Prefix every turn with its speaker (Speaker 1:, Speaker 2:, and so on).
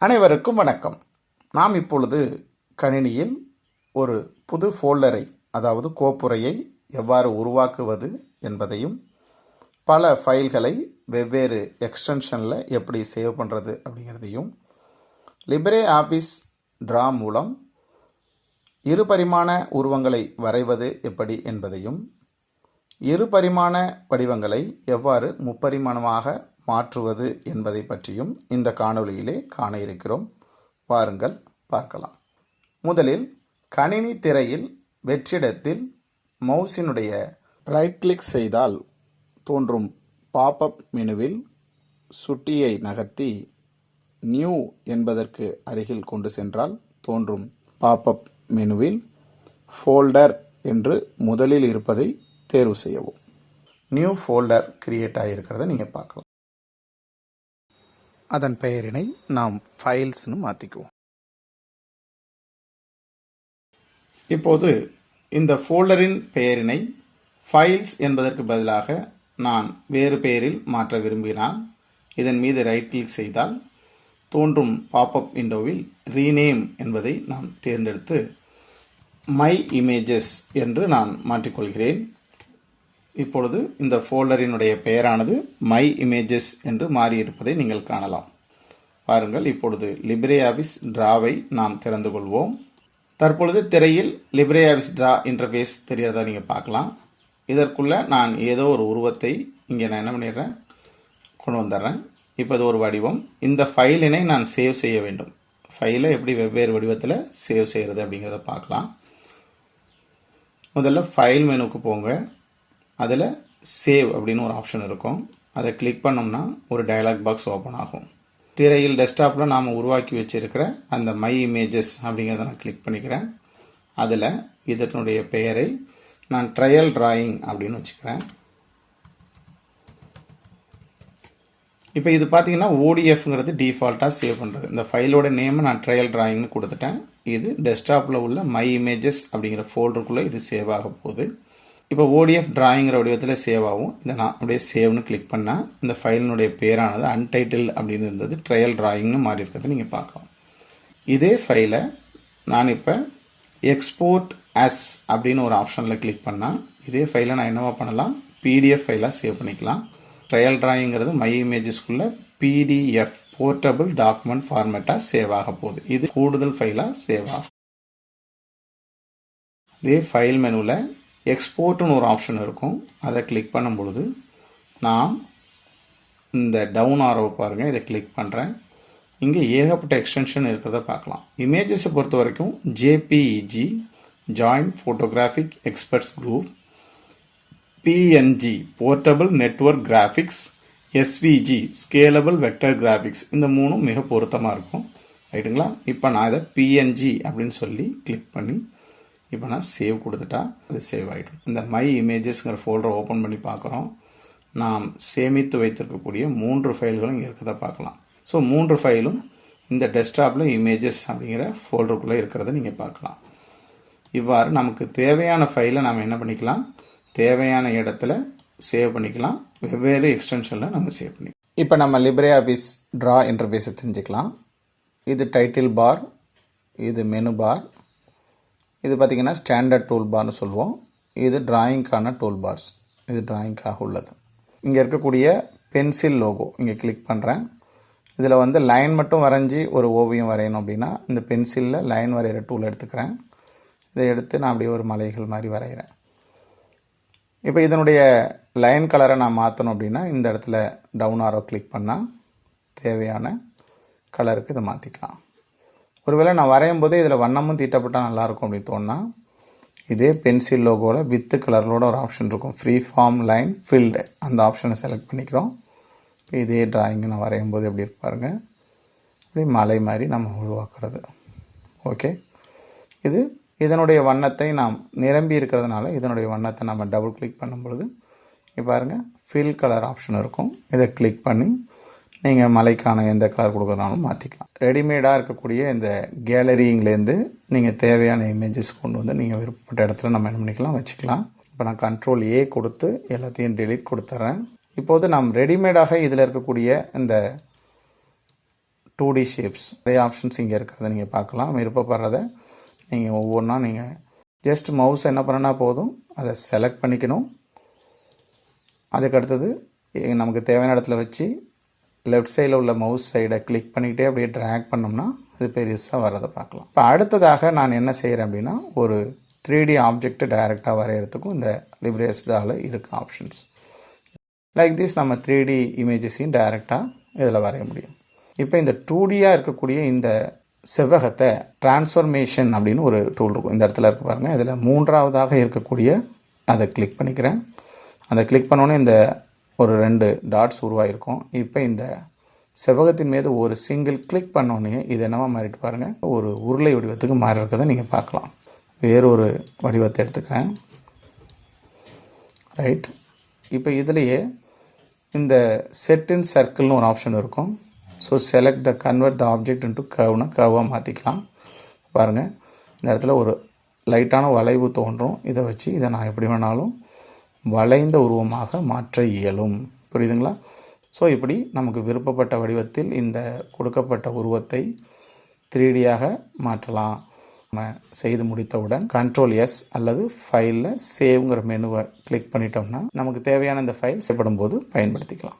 Speaker 1: அனைவருக்கும் வணக்கம். நாம் இப்பொழுது கணினியில் ஒரு புது ஃபோல்டரை, அதாவது கோப்புறையை எவ்வாறு உருவாக்குவது என்பதையும், பல ஃபைல்களை வெவ்வேறு எக்ஸ்டென்ஷனில் எப்படி சேவ் பண்ணுறது அப்படிங்கிறதையும், லிப்ரே ஆஃபீஸ் ட்ரா மூலம் இருபரிமாண உருவங்களை வரைவது எப்படி என்பதையும், இருபரிமாண வடிவங்களை எவ்வாறு முப்பரிமாணமாக மாற்றுவது என்பதை பற்றியும் இந்த காணொளியிலே காண இருக்கிறோம். வாருங்கள் பார்க்கலாம். முதலில் கணினி திரையில் வெற்றிடத்தில் மவுஸினுடைய ரைட் கிளிக் செய்தால் தோன்றும் பாப்அப் மெனுவில் சுட்டியை நகர்த்தி நியூ என்பதற்கு அருகில் கொண்டு சென்றால் தோன்றும் பாப்அப் மெனுவில் ஃபோல்டர் என்று முதலில் இருப்பதை தேர்வு செய்யவும். நியூ ஃபோல்டர் கிரியேட் ஆகியிருக்கிறத நீங்கள் பார்க்கலாம். அதன் பெயரினை நாம் ஃபைல்ஸ்னு மாற்றிக்குவோம். இப்போது இந்த ஃபோல்டரின் பெயரினை ஃபைல்ஸ் என்பதற்கு பதிலாக நான் வேறு பெயரில் மாற்ற விரும்பினால் இதன் மீது ரைட் கிளிக் செய்தால் தோன்றும் பாப்அப் விண்டோவில் ரீநேம் என்பதை நான் தேர்ந்தெடுத்து மை இமேஜஸ் என்று நான் மாற்றிக்கொள்கிறேன். இப்பொழுது இந்த ஃபோல்டரினுடைய பெயரானது மை இமேஜஸ் என்று மாறியிருப்பதை நீங்கள் காணலாம். பாருங்கள், இப்பொழுது லிப்ரே ஆஃபீஸ் ட்ராவை நாம் திறந்து கொள்வோம். தற்பொழுது திரையில் லிப்ரே ஆஃபீஸ் ட்ரா இன்டர்ஃபேஸ் தெரிகிறதா நீங்கள் பார்க்கலாம். இதற்குள்ள நான் ஏதோ ஒரு உருவத்தை இங்கே நான் என்ன பண்ணிடுறேன், கொண்டு வந்துடுறேன். இப்போ இது ஒரு வடிவம். இந்த ஃபைலினை நான் சேவ் செய்ய வேண்டும். ஃபைலை எப்படி வெவ்வேறு வடிவத்தில் சேவ் செய்கிறது அப்படிங்கிறத பார்க்கலாம். முதல்ல ஃபைல் மெனுக்கு போங்க. அதில் சேவ் அப்படின்னு ஒரு ஆப்ஷன் இருக்கும். அதை கிளிக் பண்ணோம்னா ஒரு டயலாக் பாக்ஸ் ஓப்பன் ஆகும். திரையில் டெஸ்க்டாப்பில் நாம் உருவாக்கி வச்சிருக்கிற அந்த மை இமேஜஸ் அப்படிங்கிறத நான் கிளிக் பண்ணிக்கிறேன். அதில் இதனுடைய பெயரை நான் ட்ரையல் டிராயிங் அப்படின்னு வச்சுக்கிறேன். இப்போ இது பார்த்தீங்கன்னா ஓடிஎஃப்ங்கிறது டிஃபால்ட்டாக சேவ் பண்ணுறது. இந்த ஃபைலோட நேமை நான் ட்ரையல் டிராயிங்னு கொடுத்துட்டேன். இது டெஸ்க்டாப்பில் உள்ள மை இமேஜஸ் அப்படிங்கிற ஃபோல்டருக்குள்ளே இது சேவ் ஆக போகுது. இப்போ ஓடிஎஃப் டிராயிங்கிற வடிவத்தில் சேவ் ஆகும். இதை நான் அப்படியே சேவ்னு கிளிக் பண்ணால் இந்த ஃபைலினுடைய பேரானது அன்டைட்டில் அப்படின்னு இருந்தது ட்ரையல் டிராயிங்னு மாறி இருக்கிறது நீங்கள் பார்க்கலாம். இதே ஃபைலை நான் இப்போ எக்ஸ்போர்ட் அஸ் அப்படின்னு ஒரு ஆப்ஷனில் கிளிக் பண்ணால் இதே ஃபைலை நான் என்னவா பண்ணலாம், பிடிஎஃப் ஃபைலாக சேவ் பண்ணிக்கலாம். ட்ரையல் டிராயிங்கிறது மை இமேஜஸ்க்குள்ள பிடிஎஃப் போர்ட்டபிள் டாக்குமெண்ட் ஃபார்மேட்டாக சேவ் ஆக போகுது. இது கூடுதல் ஃபைலாக சேவ் ஆகும். இதே ஃபைல் மெனுவில் எக்ஸ்போர்ட்னு ஒரு ஆப்ஷன் இருக்கும். அதை கிளிக் பண்ணும் பொழுது நான் இந்த டவுன் ஆரோவை பாருங்கள், இதை கிளிக் பண்ணுறேன். இங்கே ஏகப்பட்ட எக்ஸ்டென்ஷன் இருக்கிறத பார்க்கலாம். இமேஜஸை பொறுத்த வரைக்கும் JPEG, joint photographic experts group, PNG portable network graphics, SVG scalable vector graphics, இந்த மூணும் மிக பொருத்தமாக இருக்கும். ரைட்டுங்களா? இப்போ நான் இதை பிஎன்ஜி அப்படின்னு சொல்லி கிளிக் பண்ணி இப்போ நான் சேவ் கொடுத்துட்டா அது சேவ் ஆகிடும். இந்த மை இமேஜஸ்ங்கிற ஃபோல்டரை ஓப்பன் பண்ணி பார்க்குறோம். நாம் சேமித்து வைத்திருக்கக்கூடிய 3 ஃபைல்களும் இங்கே இருக்கிறத பார்க்கலாம். ஸோ 3 ஃபைலும் இந்த டெஸ்க்டாப்பில் இமேஜஸ் அப்படிங்கிற ஃபோல்டருக்குள்ளே இருக்கிறத நீங்கள் பார்க்கலாம். இவ்வாறு நமக்கு தேவையான ஃபைலை நாம் என்ன பண்ணிக்கலாம், தேவையான இடத்துல சேவ் பண்ணிக்கலாம். வெவ்வேறு எக்ஸ்டென்ஷனில் நம்ம சேவ் பண்ணிக்கலாம். இப்போ நம்ம லிப்ரே ஆஃபீஸ் ட்ரா இன்டர்ஃபேஸை தெரிஞ்சுக்கலாம். இது டைட்டில் பார், இது மெனு பார், இது பார்த்திங்கன்னா ஸ்டாண்டர்ட் டூல் பார்னு சொல்லுவோம். இது டிராயிங்க்கான டூல் பார்ஸ், இது டிராயிங்க்காக உள்ளது. இங்கே இருக்கக்கூடிய பென்சில் லோகோ இங்கே கிளிக் பண்ணுறேன். இதில் வந்து லைன் மட்டும் வரைஞ்சி ஒரு ஓவியம் வரையணும் அப்படின்னா இந்த பென்சிலில் லைன் வரைகிற டூல் எடுத்துக்கிறேன். இதை எடுத்து நான் அப்படியே ஒரு மலைகள் மாதிரி வரைகிறேன். இப்போ இதனுடைய லைன் கலரை நான் மாற்றணும் அப்படின்னா இந்த இடத்துல டவுன் ஆரோ கிளிக் பண்ணால் தேவையான கலருக்கு இதை மாற்றிக்கலாம். ஒருவேளை நான் வரையும் போதே இதில் வண்ணமும் தீட்டப்பட்டால் நல்லாயிருக்கும் அப்படின்னு தோணுனா இதே பென்சில் லோகோவில் வித்து கலர்களோட ஒரு ஆப்ஷன் இருக்கும், ஃப்ரீ ஃபார்ம் லைன் ஃபில்டு, அந்த ஆப்ஷனை செலக்ட் பண்ணிக்கிறோம். இப்போ இதே டிராயிங்கை நான் வரையும் போது எப்படி இருப்பாருங்க, இப்படி மலை மாதிரி நம்ம உருவாக்குறது. ஓகே, இதனுடைய வண்ணத்தை நாம் நிரம்பி இருக்கிறதுனால இதனுடைய வண்ணத்தை நம்ம டபுள் கிளிக் பண்ணும் பொழுது இப்போ பாருங்கள் ஃபில் கலர் ஆப்ஷன் இருக்கும். இதை கிளிக் பண்ணி நீங்கள் மலைக்கான எந்த கலர் கொடுக்குறனாலும் மாற்றிக்கலாம். ரெடிமேடாக இருக்கக்கூடிய இந்த கேலரிங்லேருந்து நீங்கள் தேவையான இமேஜஸ் கொண்டு வந்து நீங்கள் விருப்பப்பட்ட இடத்துல நம்ம என்ன பண்ணிக்கலாம், வச்சுக்கலாம். இப்போ நான் கண்ட்ரோல் ஏ கொடுத்து எல்லாத்தையும் டெலீட் கொடுத்துட்றேன். இப்போது நாம் ரெடிமேடாக இதில் இருக்கக்கூடிய இந்த 2D ஷேப்ஸ் நிறைய ஆப்ஷன்ஸ் இங்கே இருக்கிறத நீங்கள் பார்க்கலாம். விருப்பப்படுறத நீங்கள் ஒவ்வொன்றா நீங்கள் ஜஸ்ட் மவுஸ் என்ன பண்ணனா போதும், அதை செலக்ட் பண்ணிக்கணும். அதுக்கடுத்தது நமக்கு தேவையான இடத்துல வச்சு லெஃப்ட் சைடில் உள்ள மவுஸ் சைடை கிளிக் பண்ணிக்கிட்டே அப்படியே ட்ராக் பண்ணோம்னா அது பெருசாக வரதை பார்க்கலாம். இப்போ அடுத்ததாக நான் என்ன செய்கிறேன் அப்படின்னா, ஒரு 3D ஆப்ஜெக்ட் டைரெக்டாக வரைகிறதுக்கும் இந்த லிப்ரேஸ்டாவில் இருக்க ஆப்ஷன்ஸ் லைக் திஸ் நம்ம 3D இமேஜஸையும் டைரெக்டாக இதில் வரைய முடியும். இப்போ இந்த 2Dயாக இருக்கக்கூடிய இந்த செவ்வகத்தை டிரான்ஸ்ஃபர்மேஷன் அப்படின்னு ஒரு டூல் இருக்கும். இந்த இடத்துல இருக்கு பாருங்கள். இதில் மூன்றாவதாக இருக்கக்கூடிய அதை கிளிக் பண்ணிக்கிறேன். அதை கிளிக் பண்ணோன்னே இந்த ஒரு 2 டாட்ஸ் உருவாயிருக்கும். இப்போ இந்த செவ்வகத்தின் மீது ஒரு சிங்கிள் கிளிக் பண்ணோன்னே இது என்னவா மாறிட்டு பாருங்கள், ஒரு உருளை வடிவத்துக்கு மாறி இருக்கிறத நீங்கள் பார்க்கலாம். வேறொரு வடிவத்தை எடுத்துக்கிறேன். ரைட். இப்போ இதுலேயே இந்த செட் இன் சர்க்கிள்னு ஒரு ஆப்ஷன் இருக்கும். So select the convert the object into கர்வ்னா கர்வாக மாற்றிக்கலாம். பாருங்கள், இந்த இடத்துல ஒரு லைட்டான வளைவு தோன்றும். இதை வச்சு இதை நான் எப்படி வேணாலும் வளைந்த உருவமாக மாற்ற இயலும். புரியுதுங்களா? ஸோ இப்படி நமக்கு விருப்பப்பட்ட வடிவத்தில் இந்த கொடுக்கப்பட்ட உருவத்தை 3Dயாக மாற்றலாம். நம்ம செய்து முடித்தவுடன் Ctrl+S அல்லது ஃபைலில் சேவ்ங்கிற மெனுவை கிளிக் பண்ணிட்டோம்னா நமக்கு தேவையான இந்த ஃபைல் செய்யப்படும் போது பயன்படுத்திக்கலாம்.